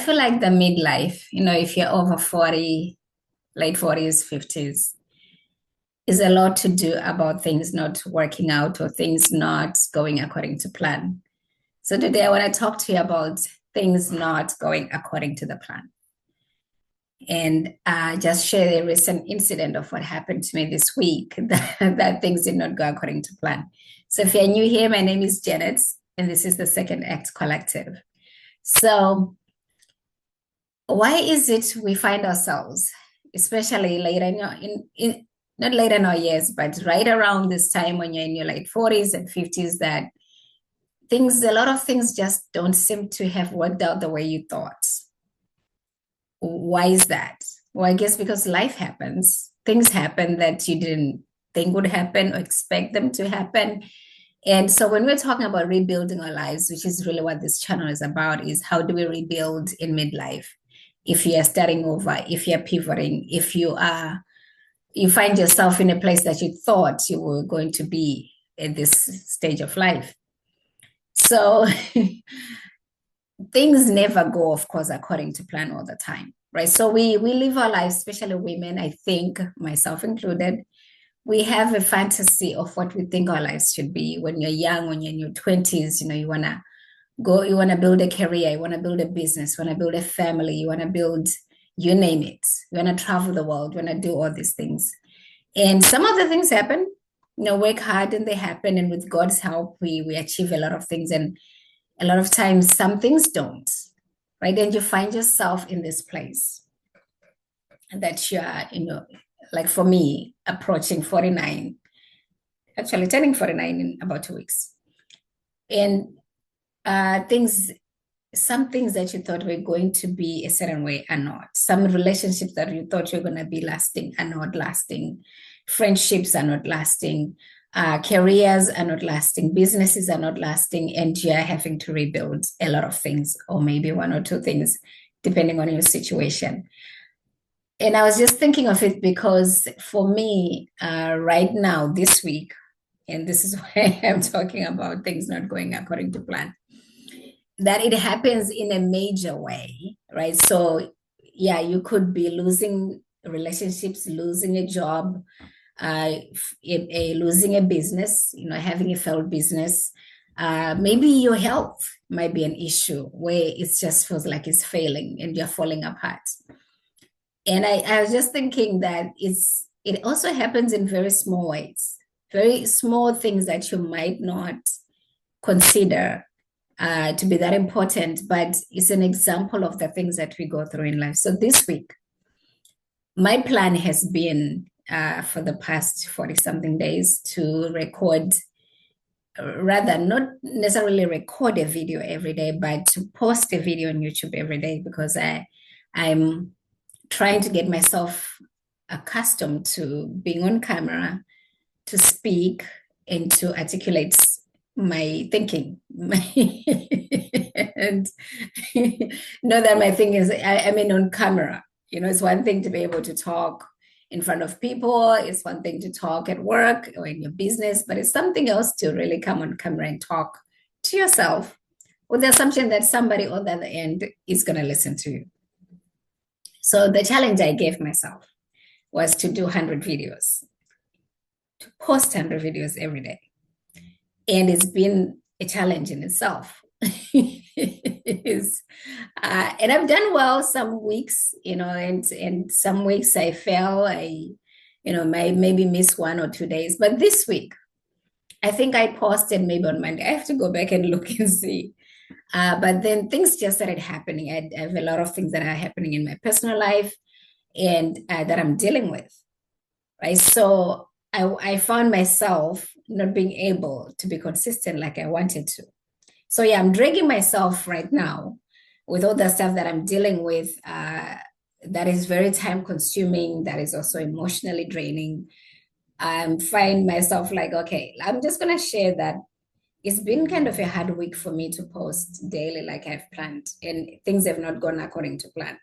feel like the midlife, if you're over 40, late 40s, 50s, is a lot to do about things not working out or things not going according to plan. So today I want to talk to you about things not going according to the plan. And just share a recent incident of what happened to me this week that things did not go according to plan. So if you're new here, my name is Janet, and this is the Second Act Collective. So why is it we find ourselves, especially later in not later in our years, but right around this time when you're in your late 40s and 50s, that a lot of things just don't seem to have worked out the way you thought? Why is that? Well, I guess because life happens. Things happen that you didn't think would happen or expect them to happen. And so when we're talking about rebuilding our lives, which is really what this channel is about, is how do we rebuild in midlife? If you are starting over, if you're pivoting, if you find yourself in a place that you thought you were going to be at this stage of life. So things never go, of course, according to plan all the time, right? So we live our lives, especially women, I think, myself included, we have a fantasy of what we think our lives should be when you're young, when you're in your 20s, you want to build a career, you want to build a business, you want to build a family, you want to build, you name it. You want to travel the world, you want to do all these things. And some of the things happen, work hard and they happen. And with God's help, we achieve a lot of things. And a lot of times some things don't, right? And you find yourself in this place that you are, like for me, approaching 49, actually turning 49 in about 2 weeks. And some things that you thought were going to be a certain way are not. Some relationships that you thought were going to be lasting are not lasting. Friendships are not lasting. Careers are not lasting. Businesses are not lasting. And you're having to rebuild a lot of things, or maybe one or two things, depending on your situation. And I was just thinking of it because for me, right now, this week, and this is why I'm talking about things not going according to plan, that it happens in a major way, right? So yeah, you could be losing relationships, losing a job, losing a business, having a failed business. Maybe your health might be an issue where it just feels like it's failing and you're falling apart. And I was just thinking that it also happens in very small ways, very small things that you might not consider to be that important, but it's an example of the things that we go through in life. So this week, my plan has been for the past 40-something days to record, rather not necessarily record a video every day, but to post a video on YouTube every day, because I'm trying to get myself accustomed to being on camera, to speak, and to articulate my thinking. And know that my thing is, I mean, on camera, it's one thing to be able to talk in front of people. It's one thing to talk at work or in your business, but it's something else to really come on camera and talk to yourself with the assumption that somebody on the other end is going to listen to you. So the challenge I gave myself was to do 100 videos, to post 100 videos every day. And it's been a challenge in itself. And I've done well some weeks, and some weeks I fail. I maybe miss 1 or 2 days. But this week, I think I posted maybe on Monday. I have to go back and look and see. But then things just started happening. I have a lot of things that are happening in my personal life and that I'm dealing with, right? So I found myself not being able to be consistent like I wanted to. So yeah, I'm dragging myself right now with all the stuff that I'm dealing with that is very time consuming, that is also emotionally draining. I find myself like, okay, I'm just going to share that it's been kind of a hard week for me to post daily like I've planned, and things have not gone according to plan.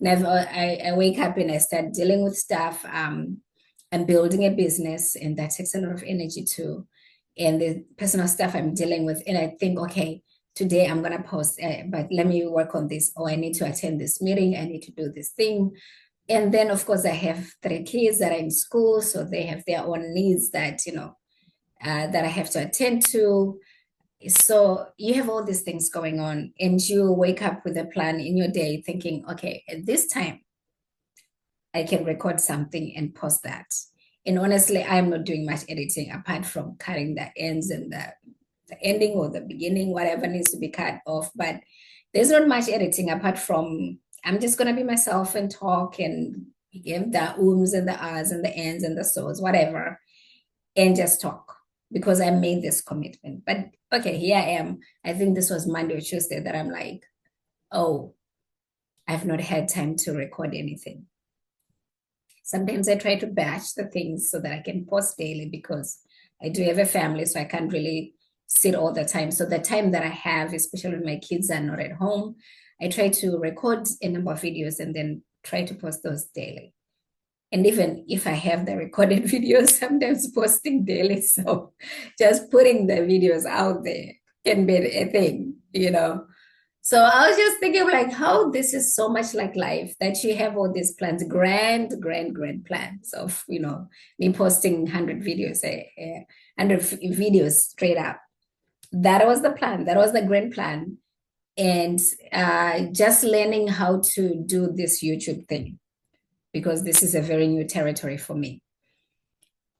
And I wake up and I start dealing with stuff. I'm building a business, and that takes a lot of energy too. And the personal stuff I'm dealing with, and I think, okay, today I'm going to post, but let me work on this. Oh, I need to attend this meeting. I need to do this thing. And then, of course, I have three kids that are in school, so they have their own needs that, that I have to attend to. So you have all these things going on, and you wake up with a plan in your day thinking, okay, at this time, I can record something and post that. And honestly, I'm not doing much editing apart from cutting the ends and the ending or the beginning, whatever needs to be cut off. But there's not much editing apart from I'm just gonna be myself and talk and give the ums and the ahs and the ends and the so's, whatever, and just talk because I made this commitment. But okay, here I am. I think this was Monday or Tuesday that I'm like, oh, I've not had time to record anything. Sometimes I try to batch the things so that I can post daily because I do have a family, so I can't really sit all the time. So the time that I have, especially when my kids are not at home, I try to record a number of videos and then try to post those daily. And even if I have the recorded videos, sometimes posting daily. So just putting the videos out there can be a thing. So I was just thinking like how this is so much like life that you have all these plans, grand plans of, me posting 100 videos, 100 videos straight up. That was the plan. That was the grand plan. And just learning how to do this YouTube thing, because this is a very new territory for me.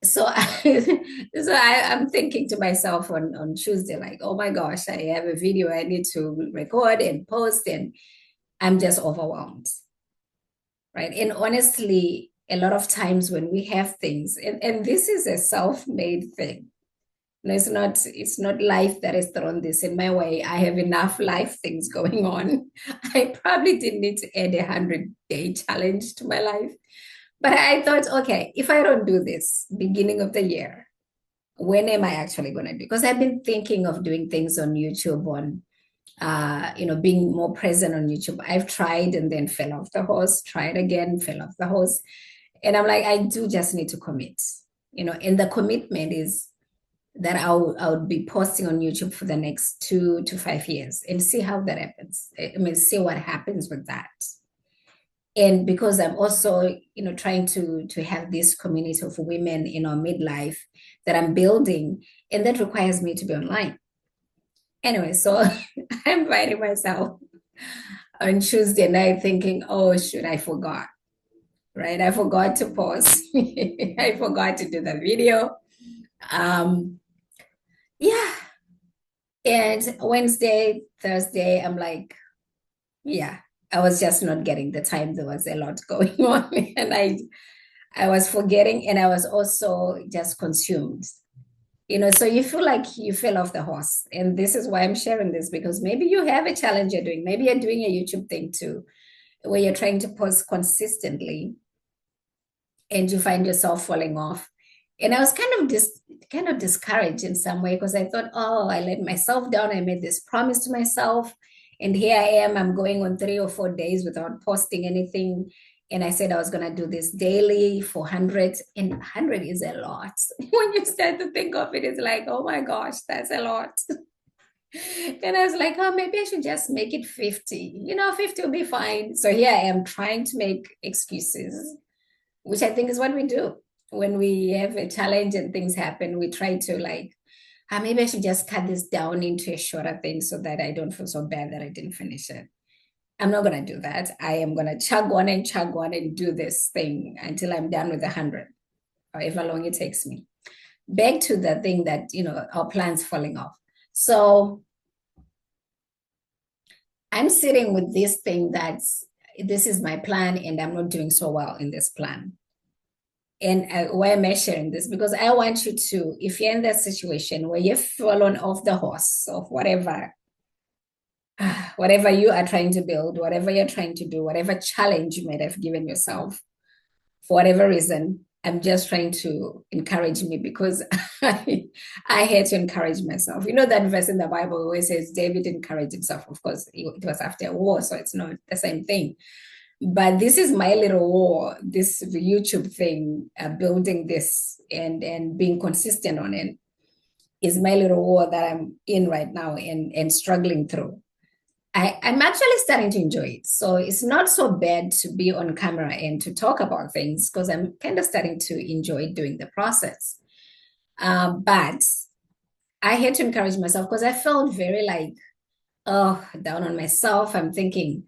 So I'm thinking to myself on Tuesday, like, oh my gosh, I have a video I need to record and post, and I'm just overwhelmed. Right. And honestly, a lot of times when we have things, and this is a self-made thing. It's not life that has thrown this in my way. I have enough life things going on. I probably didn't need to add 100-day challenge to my life. But I thought, okay, if I don't do this beginning of the year, when am I actually going to do? Because I've been thinking of doing things on YouTube, on being more present on YouTube. I've tried and then fell off the horse, tried again, fell off the horse. And I'm like, I do just need to commit, and the commitment is that I'll be posting on YouTube for the next 2 to 5 years and see how that happens. I mean, see what happens with that. And because I'm also, trying to have this community of women in our midlife that I'm building, and that requires me to be online. Anyway, so I'm finding myself on Tuesday night thinking, oh, shoot, I forgot, right? I forgot to post. I forgot to do the video. Yeah. And Wednesday, Thursday, I'm like, yeah, I was just not getting the time. There was a lot going on, and I was forgetting, and I was also just consumed. So you feel like you fell off the horse. And this is why I'm sharing this, because maybe you have a challenge you're doing. Maybe you're doing a YouTube thing too, where you're trying to post consistently and you find yourself falling off. And I was kind of discouraged in some way because I thought, oh, I let myself down. I made this promise to myself. And here I am, I'm going on 3 or 4 days without posting anything. And I said I was going to do this daily for 100. And 100 is a lot. When you start to think of it, it's like, oh my gosh, that's a lot. And I was like, oh, maybe I should just make it 50. 50 will be fine. So here I am trying to make excuses, which I think is what we do. When we have a challenge and things happen, we try to like, maybe I should just cut this down into a shorter thing so that I don't feel so bad that I didn't finish it. I'm not going to do that. I am going to chug on and do this thing until I'm done with 100, however long it takes me. Back to the thing that, our plans falling off. So I'm sitting with this thing this is my plan and I'm not doing so well in this plan. And why am I sharing this? Because I want you to, if you're in that situation where you've fallen off the horse of whatever you are trying to build, whatever you're trying to do, whatever challenge you might have given yourself, for whatever reason, I'm just trying to encourage me because I had to encourage myself. That verse in the Bible always says David encouraged himself. Of course, it was after a war, so it's not the same thing. But this is my little war, this YouTube thing, building this and being consistent on it. is my little war that I'm in right now and struggling through. I'm actually starting to enjoy it. So it's not so bad to be on camera and to talk about things because I'm kind of starting to enjoy doing the process. But I had to encourage myself because I felt very like, oh, down on myself. I'm thinking,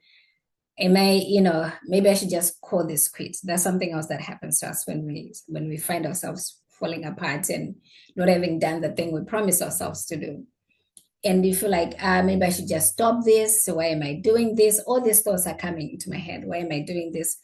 am I, maybe I should just call this quits. That's something else that happens to us when we find ourselves falling apart and not having done the thing we promised ourselves to do. And you feel like, maybe I should just stop this. So why am I doing this? All these thoughts are coming into my head. Why am I doing this?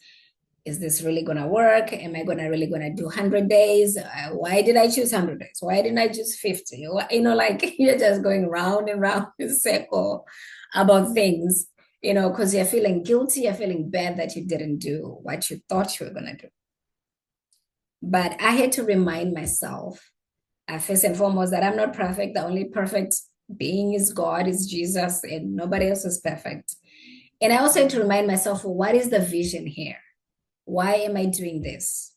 Is this really gonna work? Am I really gonna do 100 days? Why did I choose 100 days? Why didn't I choose 50? Like you're just going round and round in a circle about things, because you're feeling guilty, you're feeling bad that you didn't do what you thought you were gonna do. But I had to remind myself, first and foremost, that I'm not perfect. The only perfect being is God, is Jesus, and nobody else is perfect. And I also had to remind myself, what is the vision here? Why am I doing this?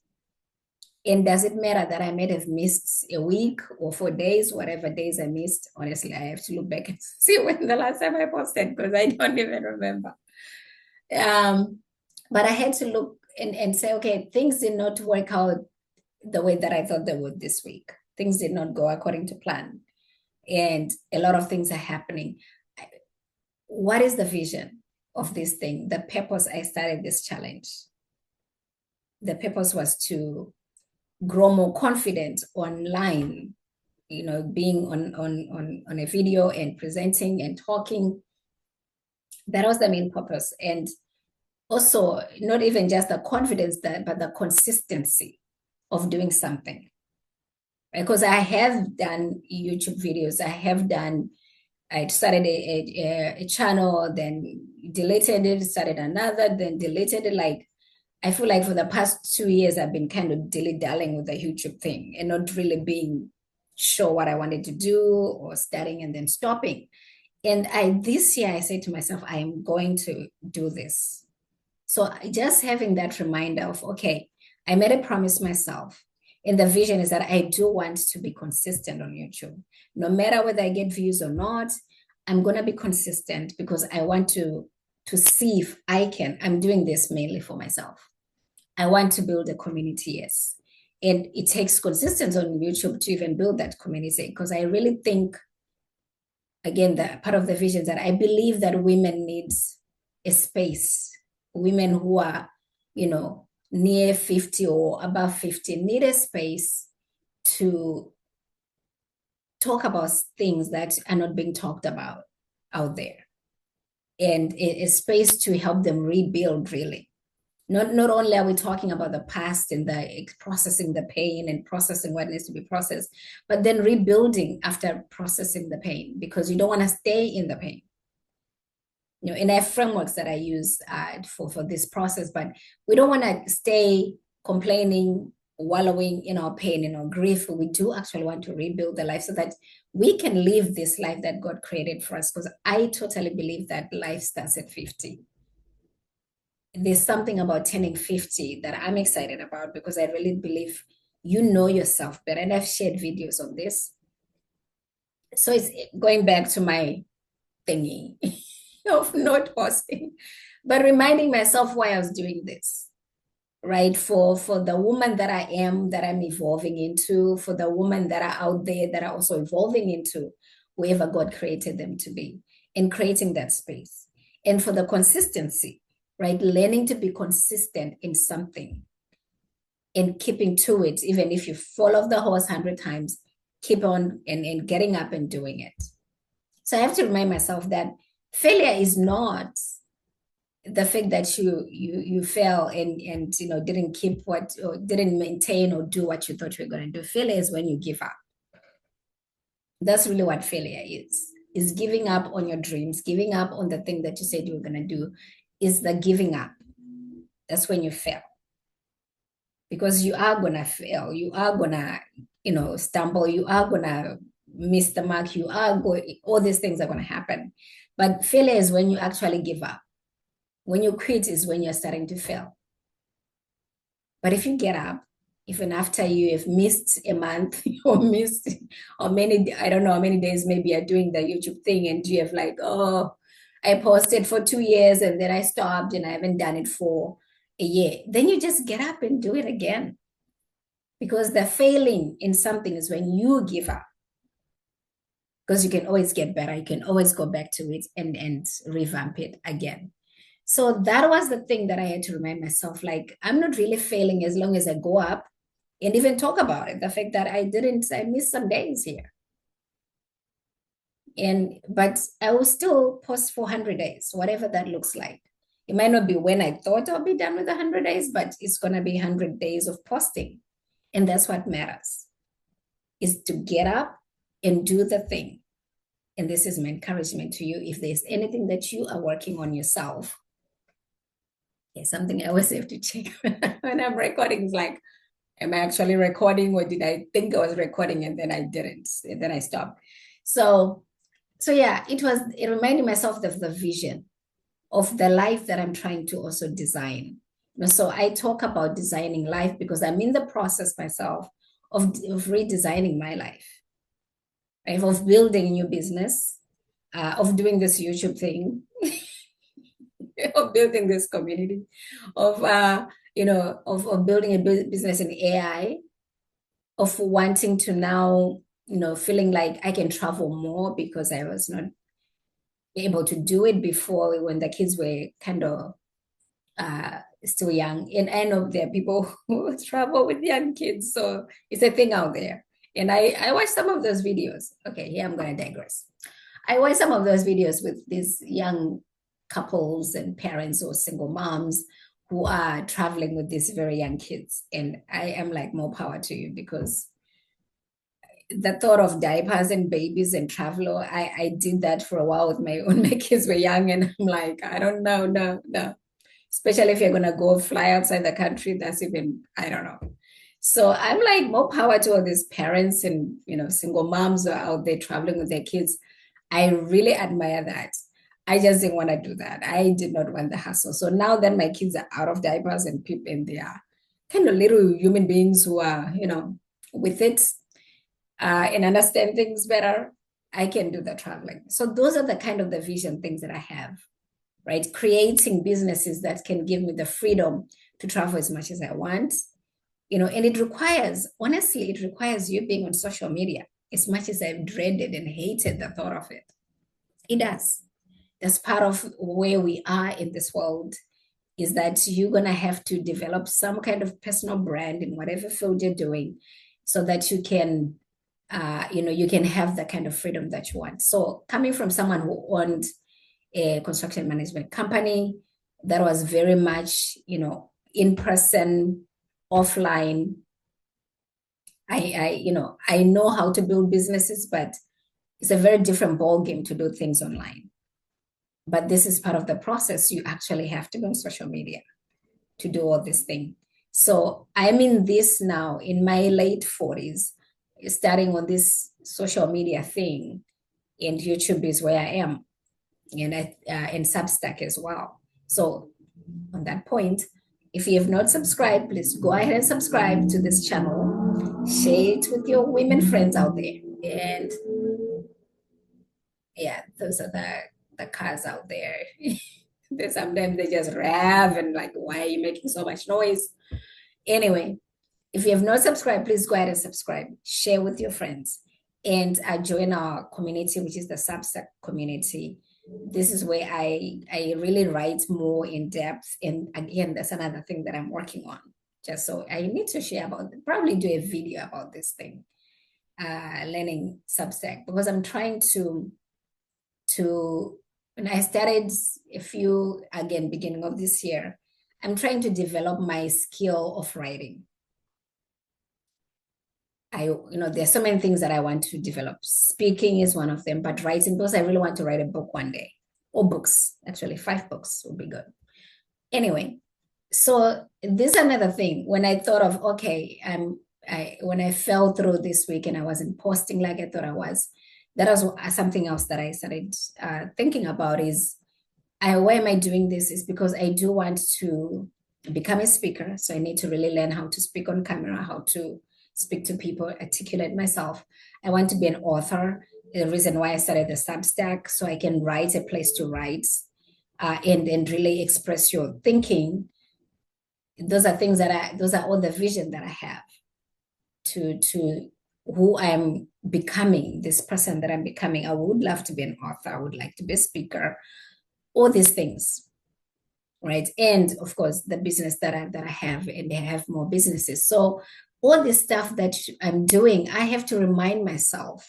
And does it matter that I might have missed a week or 4 days, whatever days I missed? Honestly, I have to look back and see when the last time I posted because I don't even remember. But I had to look and say, okay, things did not work out the way that I thought they would this week. Things did not go according to plan. And a lot of things are happening. What is the vision of this thing? The purpose I started this challenge. The purpose was to grow more confident online, being on a video and presenting and talking. That was the main purpose. And also not even just the confidence, but the consistency of doing something. Because I have done YouTube videos. I started a channel, then deleted it, started another, then deleted it. Like, I feel like for the past 2 years, I've been kind of dilly-dallying with the YouTube thing and not really being sure what I wanted to do, or starting and then stopping. And this year, I said to myself, I am going to do this. So just having that reminder of, okay, I made a promise myself. And the vision is that I do want to be consistent on YouTube. No matter whether I get views or not, I'm going to be consistent because I want to see if I'm doing this mainly for myself. I want to build a community, yes. And it takes consistency on YouTube to even build that community, because I really think, again, that part of the vision is that I believe that women need a space. Women who are, near 50 or above 50 need a space to talk about things that are not being talked about out there. And a space to help them rebuild, really. Not only are we talking about the past and the processing the pain and processing what needs to be processed, but then rebuilding after processing the pain, because you don't want to stay in the pain. And I have frameworks that I use for this process, but we don't want to stay complaining, wallowing in our pain, in our grief. We do actually want to rebuild the life so that we can live this life that God created for us, because I totally believe that life starts at 50. There's something about turning 50 that I'm excited about, because I really believe you know yourself better. And I've shared videos on this. So it's going back to my thingy of not posting, but reminding myself why I was doing this, right? For the woman that I am, that I'm evolving into, for the women that are out there that are also evolving into whoever God created them to be, and creating that space. And for the consistency, right? Learning to be consistent in something and keeping to it, even if you fall off the horse 100 times, keep on and getting up and doing it. So I have to remind myself that failure is not the fact that you fail and didn't keep what, or didn't maintain or do what you thought you were going to do. Failure is when you give up. That's really what failure is giving up on your dreams, giving up on the thing that you said you were going to do. Is the giving up. That's when you fail, because you are going to fail. You are going to, stumble. You are going to miss the mark. All these things are going to happen. But failure is when you actually give up. When you quit is when you're starting to fail. But if you get up, even after you have missed a month or missed or many, I don't know how many days maybe you're doing the YouTube thing and you have like, oh, I posted for 2 years and then I stopped and I haven't done it for a year. Then you just get up and do it again. Because the failing in something is when you give up. Because you can always get better. You can always go back to it and revamp it again. So that was the thing that I had to remind myself, like, I'm not really failing as long as I go up and even talk about it. The fact that I missed some days here. But I will still post for 100 days, whatever that looks like. It might not be when I thought I'll be done with 100 days, but it's going to be 100 days of posting. And that's what matters, is to get up and do the thing. And this is my encouragement to you. If there's anything that you are working on yourself, it's something I always have to check when I'm recording. It's like, am I actually recording, or did I think I was recording and then I didn't, and then I stopped? So yeah, it reminded myself of the vision of the life that I'm trying to also design. So I talk about designing life because I'm in the process myself of redesigning my life, right? Of building a new business, of doing this YouTube thing, of building this community, of of building a business in AI, of wanting to now, feeling like I can travel more because I was not able to do it before when the kids were kind of still young. And I know there are people who travel with young kids, so it's a thing out there. And I watched some of those videos. Okay, here I'm going to digress. I watched some of those videos with these young couples and parents or single moms who are traveling with these very young kids. And I am like, more power to you, because the thought of diapers and babies and travel, I did that for a while with when my kids were young, and I'm like, I don't know, no. Especially if you're gonna go fly outside the country, that's even, I don't know. So I'm like, more power to all these parents and single moms who are out there traveling with their kids. I really admire that. I just didn't want to do that. I did not want the hassle. So now that my kids are out of diapers and they are kind of little human beings who are, with it, and understand things better, I can do the traveling. So those are the kind of the vision things that I have, right? Creating businesses that can give me the freedom to travel as much as I want, and honestly, it requires you being on social media. As much as I've dreaded and hated the thought of it, it does. That's part of where we are in this world, is that you're going to have to develop some kind of personal brand in whatever field you're doing, so that you can you can have the kind of freedom that you want. So coming from someone who owned a construction management company that was very much, in person, offline, I know how to build businesses, but it's a very different ball game to do things online. But this is part of the process. You actually have to go on social media to do all this thing. So I'm in this now in my late 40s, starting on this social media thing, and YouTube is where I am, and Substack as well. So on that point, if you have not subscribed, please go ahead and subscribe to this channel. Share it with your women friends out there. And yeah, those are the cars out there. Sometimes they just rev and like, why are you making so much noise? Anyway, if you have not subscribed, please go ahead and subscribe. Share with your friends, and join our community, which is the Substack community. This is where I really write more in depth. And again, that's another thing that I'm working on. Just so I need to share about it, probably do a video about this thing, learning Substack, because I'm trying to when I started beginning of this year, I'm trying to develop my skill of writing. There's so many things that I want to develop. Speaking is one of them, but writing, because I really want to write a book one day, or books, actually 5 books would be good. Anyway, so this is another thing. When I thought of, okay, when I fell through this week and I wasn't posting like I thought I was, that was something else that I started thinking about is, why am I doing this? Is because I do want to become a speaker. So I need to really learn how to speak on camera, how to speak to people, articulate myself. I want to be an author. The reason why I started the Substack, so I can write, a place to write, and really express your thinking. Those are things those are all the vision that I have to who I'm becoming, this person that I'm becoming. I would love to be an author. I would like to be a speaker, all these things, right? And of course, the business that I have, and I have more businesses. So all this stuff that I'm doing, I have to remind myself,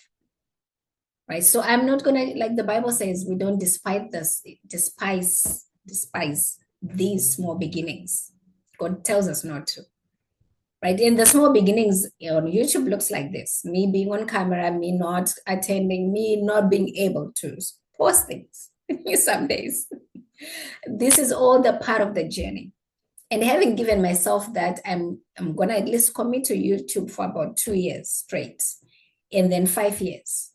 right? So I'm not gonna, like the Bible says, we don't despise these small beginnings. God tells us not to, right? In the small beginnings on YouTube looks like this: me being on camera, me not attending, me not being able to post things some days. This is all the part of the journey. And having given myself that I'm gonna at least commit to YouTube for about 2 years straight, and then 5 years.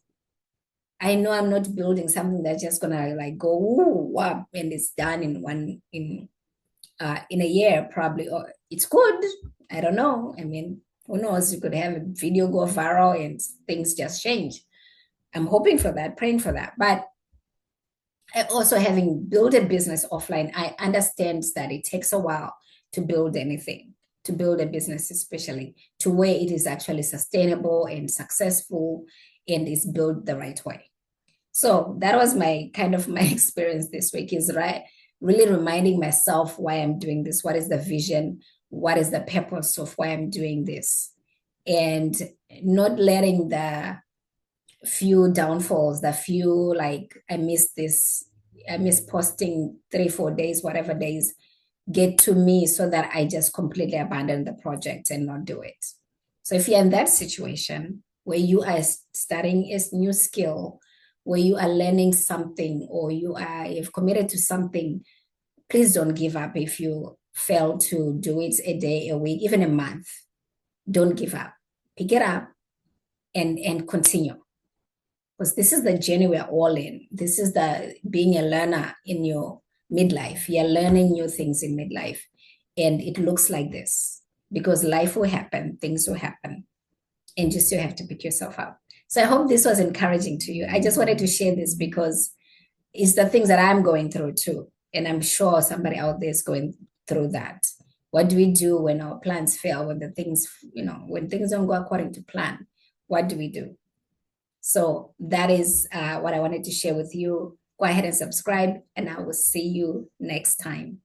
I know I'm not building something that's just gonna like go wow, and it's done in a year probably. Or it's good. I don't know. I mean, who knows? You could have a video go viral and things just change. I'm hoping for that, praying for that. But also, having built a business offline, I understand that it takes a while to build anything, to build a business, especially to where it is actually sustainable and successful and is built the right way. So that was my kind of my experience this week, is right, really reminding myself why I'm doing this. What is the vision? What is the purpose of why I'm doing this? And not letting the few downfalls, the few like I miss this, I miss posting 3 4 days, whatever days, get to me, so that I just completely abandon the project and not do it. So if you're in that situation where you are starting a new skill, where you are learning something, or you've committed to something, please don't give up. If you fail to do it a day, a week, even a month, don't give up. Pick it up and continue. Because this is the journey we're all in. This is the being a learner in your midlife. You're learning new things in midlife. And it looks like this because life will happen, things will happen. And you still have to pick yourself up. So I hope this was encouraging to you. I just wanted to share this because it's the things that I'm going through too. And I'm sure somebody out there is going through that. What do we do when our plans fail, when the things, when things don't go according to plan? What do we do? So that is what I wanted to share with you. Go ahead and subscribe, and I will see you next time.